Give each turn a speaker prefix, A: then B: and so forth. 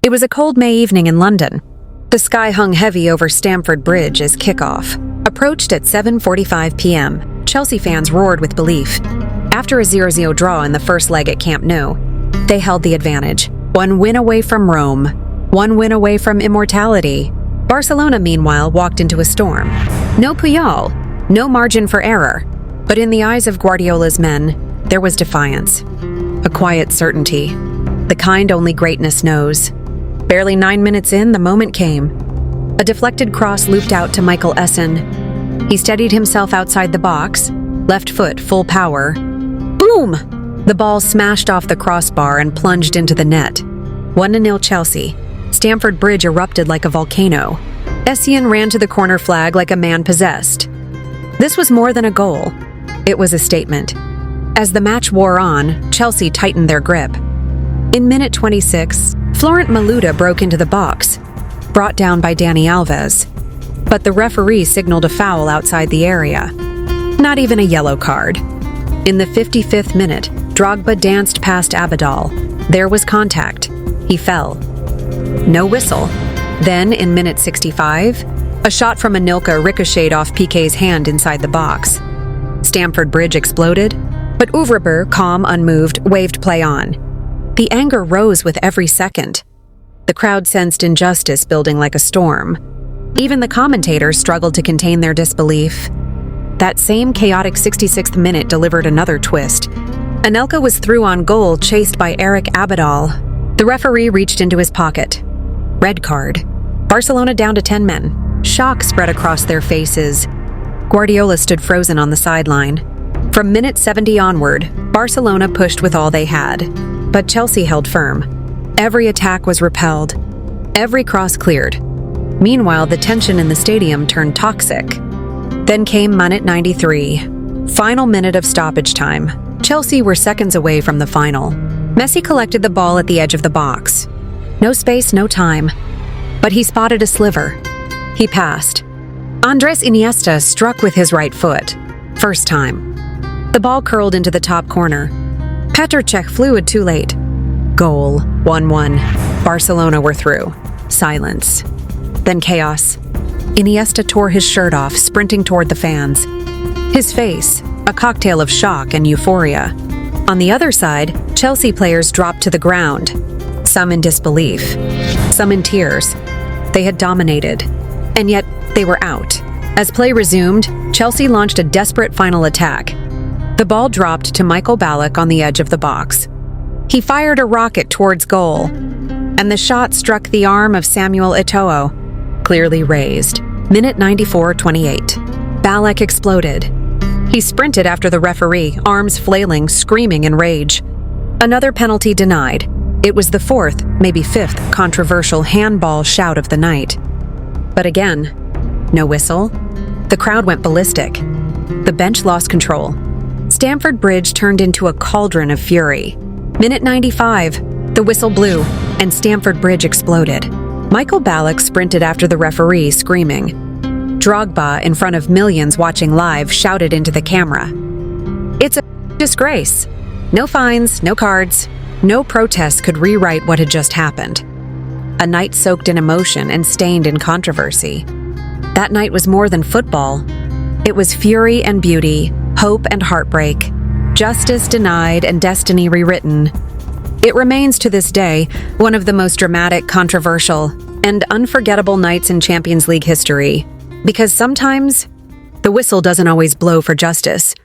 A: It was a cold May evening in London. The sky hung heavy over Stamford Bridge as kickoff approached at 7:45 p.m. Chelsea fans roared with belief. After a 0-0 draw in the first leg at Camp Nou, they held the advantage. One win away from Rome, one win away from immortality. Barcelona, meanwhile, walked into a storm. No Puyol, no margin for error. But in the eyes of Guardiola's men, there was defiance. A quiet certainty. The kind only greatness knows. Barely 9 minutes in, the moment came. A deflected cross looped out to Michael Essien. He steadied himself outside the box, left foot full power. Boom! The ball smashed off the crossbar and plunged into the net. 1-0 Chelsea. Stamford Bridge erupted like a volcano. Essien ran to the corner flag like a man possessed. This was more than a goal. It was a statement. As the match wore on, Chelsea tightened their grip. In minute 26, Florent Malouda broke into the box, brought down by Dani Alves. But the referee signaled a foul outside the area. Not even a yellow card. In the 55th minute, Drogba danced past Abidal. There was contact. He fell. No whistle. Then, in minute 65, a shot from Anelka ricocheted off Piqué's hand inside the box. Stamford Bridge exploded, but Ouvreber, calm, unmoved, waved play on. The anger rose with every second. The crowd sensed injustice building like a storm. Even the commentators struggled to contain their disbelief. That same chaotic 66th minute delivered another twist. Anelka was through on goal, chased by Eric Abidal. The referee reached into his pocket. Red card. Barcelona down to 10 men. Shock spread across their faces. Guardiola stood frozen on the sideline. From minute 70 onward, Barcelona pushed with all they had. But Chelsea held firm. Every attack was repelled. Every cross cleared. Meanwhile, the tension in the stadium turned toxic. Then came minute 93. Final minute of stoppage time. Chelsea were seconds away from the final. Messi collected the ball at the edge of the box. No space, no time. But he spotted a sliver. He passed. Andres Iniesta struck with his right foot. First time. The ball curled into the top corner. Petr Cech flew it too late. Goal. 1-1. Barcelona were through. Silence. Then chaos. Iniesta tore his shirt off, sprinting toward the fans. His face, a cocktail of shock and euphoria. On the other side, Chelsea players dropped to the ground. Some in disbelief. Some in tears. They had dominated. And yet, they were out. As play resumed, Chelsea launched a desperate final attack. The ball dropped to Michael Ballack on the edge of the box. He fired a rocket towards goal, and the shot struck the arm of Samuel Eto'o, clearly raised. Minute 94:28. Ballack exploded. He sprinted after the referee, arms flailing, screaming in rage. Another penalty denied. It was the fourth, maybe fifth, controversial handball shout of the night. But again, no whistle. The crowd went ballistic. The bench lost control. Stamford Bridge turned into a cauldron of fury. Minute 95, the whistle blew, and Stamford Bridge exploded. Michael Ballack sprinted after the referee, screaming. Drogba, in front of millions watching live, shouted into the camera. It's a disgrace. No fines, no cards, no protests could rewrite what had just happened. A night soaked in emotion and stained in controversy. That night was more than football. It was fury and beauty, hope and heartbreak, justice denied and destiny rewritten. It remains to this day one of the most dramatic, controversial, and unforgettable nights in Champions League history, because sometimes the whistle doesn't always blow for justice.